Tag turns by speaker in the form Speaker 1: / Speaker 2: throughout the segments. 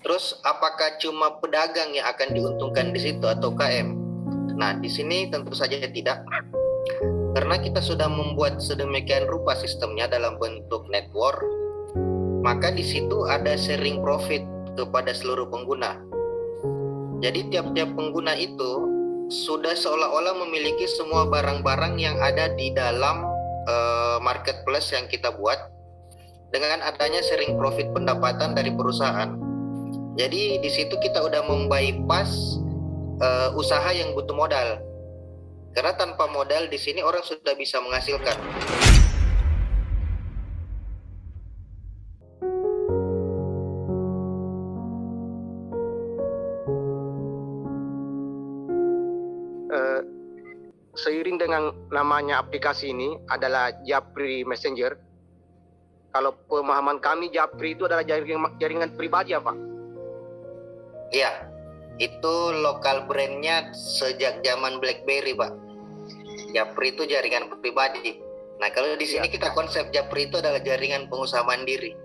Speaker 1: Terus apakah cuma pedagang yang akan diuntungkan di situ atau UKM? Nah, di sini tentu saja tidak. Karena kita sudah membuat sedemikian rupa sistemnya dalam bentuk network, maka di situ ada sharing profit kepada seluruh pengguna. Jadi tiap-tiap pengguna itu sudah seolah-olah memiliki semua barang-barang yang ada di dalam marketplace yang kita buat dengan adanya sharing profit pendapatan dari perusahaan. Jadi di situ kita udah membypass usaha yang butuh modal. Karena tanpa modal di sini orang sudah bisa menghasilkan.
Speaker 2: Seiring dengan namanya aplikasi ini adalah Japri Messenger. Kalau pemahaman kami, Japri itu adalah jaringan pribadi ya Pak?
Speaker 1: Iya, itu lokal brandnya sejak zaman BlackBerry Pak. Japri itu jaringan pribadi. Nah kalau di sini kita konsep Japri itu adalah jaringan pengusaha mandiri.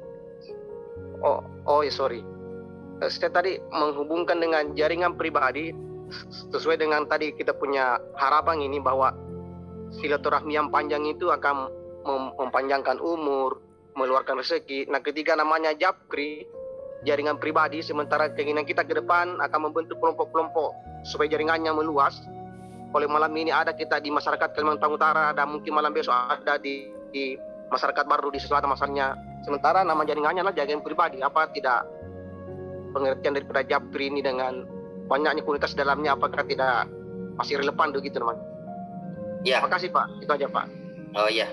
Speaker 2: Oh ya sorry. Saya tadi menghubungkan dengan jaringan pribadi sesuai dengan tadi kita punya harapan ini bahwa silaturahmi yang panjang itu akan mempanjangkan umur, meluarkan rezeki. Nah ketika namanya Japri, jaringan pribadi, sementara keinginan kita ke depan akan membentuk kelompok-kelompok supaya jaringannya meluas. Oleh malam ini ada kita di masyarakat Kalimantan Utara, dan mungkin malam besok ada di masyarakat baru di selatan masalahnya. Sementara nama jaringannya adalah jaringan pribadi. Apa tidak pengertian daripada Japri ini dengan banyaknya komunitas dalamnya, apakah tidak masih relevan begitu teman?
Speaker 1: Ya.
Speaker 2: Terima kasih Pak, itu aja Pak.
Speaker 1: Oh ya,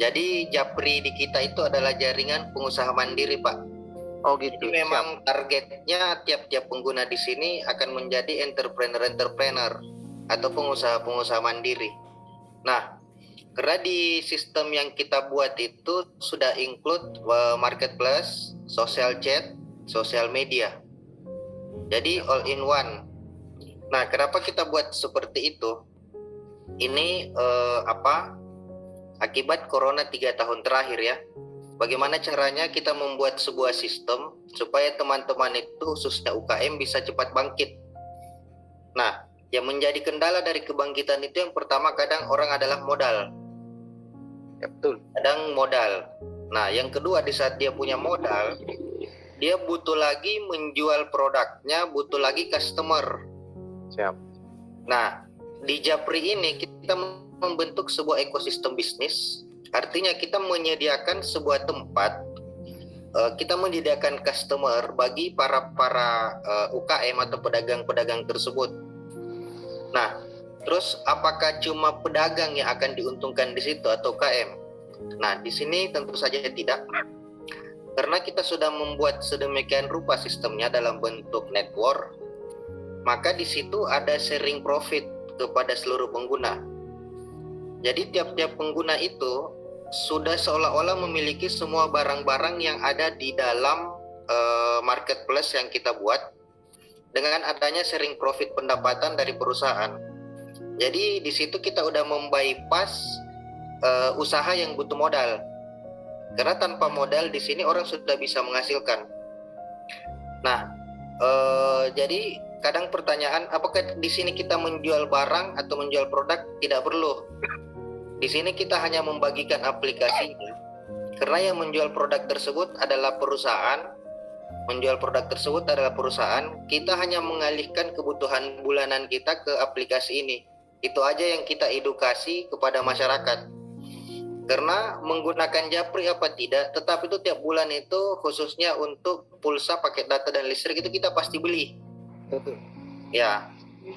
Speaker 1: jadi Japri di kita itu adalah jaringan pengusaha mandiri Pak.
Speaker 2: Oh gitu.
Speaker 1: Jadi memang targetnya tiap-tiap pengguna di sini akan menjadi entrepreneur atau pengusaha-pengusaha mandiri. Nah, karena di sistem yang kita buat itu sudah include marketplace, social chat, social media. Jadi all in one. Nah, kenapa kita buat seperti itu? Ini akibat Corona 3 tahun terakhir ya. Bagaimana caranya kita membuat sebuah sistem supaya teman-teman itu khususnya UKM bisa cepat bangkit. Nah, yang menjadi kendala dari kebangkitan itu yang pertama kadang orang adalah modal.
Speaker 2: Ya, betul.
Speaker 1: Kadang modal. Nah, yang kedua di saat dia punya modal, dia butuh lagi menjual produknya, butuh lagi customer.
Speaker 2: Siap.
Speaker 1: Nah, di Japri ini kita membentuk sebuah ekosistem bisnis. Artinya kita menyediakan sebuah tempat, kita menyediakan customer bagi para UKM atau pedagang-pedagang tersebut. Nah, terus apakah cuma pedagang yang akan diuntungkan di situ atau UKM? Nah, di sini tentu saja tidak. Karena kita sudah membuat sedemikian rupa sistemnya dalam bentuk network, maka di situ ada sharing profit kepada seluruh pengguna. Jadi tiap-tiap pengguna itu sudah seolah-olah memiliki semua barang-barang yang ada di dalam marketplace yang kita buat dengan adanya sharing profit pendapatan dari perusahaan. Jadi di situ kita udah membypass usaha yang butuh modal. Karena tanpa modal di sini orang sudah bisa menghasilkan. Nah, jadi kadang pertanyaan, apakah di sini kita menjual barang atau menjual produk? Tidak perlu. Di sini kita hanya membagikan aplikasinya. Karena yang menjual produk tersebut adalah perusahaan, kita hanya mengalihkan kebutuhan bulanan kita ke aplikasi ini. Itu aja yang kita edukasi kepada masyarakat. Karena menggunakan Japri apa tidak, tetap itu tiap bulan itu khususnya untuk pulsa, paket data dan listrik itu kita pasti beli.
Speaker 2: Betul.
Speaker 1: Ya,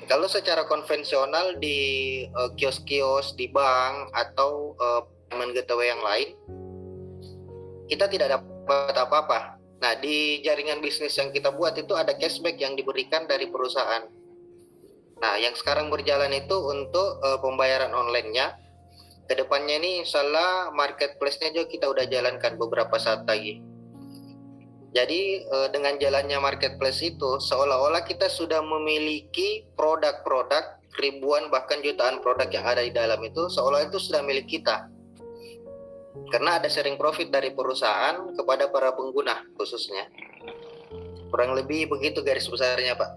Speaker 1: kalau secara konvensional di kios-kios di bank atau payment gateway yang lain, kita tidak dapat apa-apa. Nah, di jaringan bisnis yang kita buat itu ada cashback yang diberikan dari perusahaan. Nah, yang sekarang berjalan itu untuk pembayaran online-nya. Kedepannya ini insya Allah marketplace-nya juga kita udah jalankan beberapa saat lagi. Jadi dengan jalannya marketplace itu seolah-olah kita sudah memiliki produk-produk ribuan bahkan jutaan produk yang ada di dalam itu, seolah itu sudah milik kita. Karena ada sharing profit dari perusahaan kepada para pengguna khususnya. Kurang lebih begitu garis besarnya, Pak.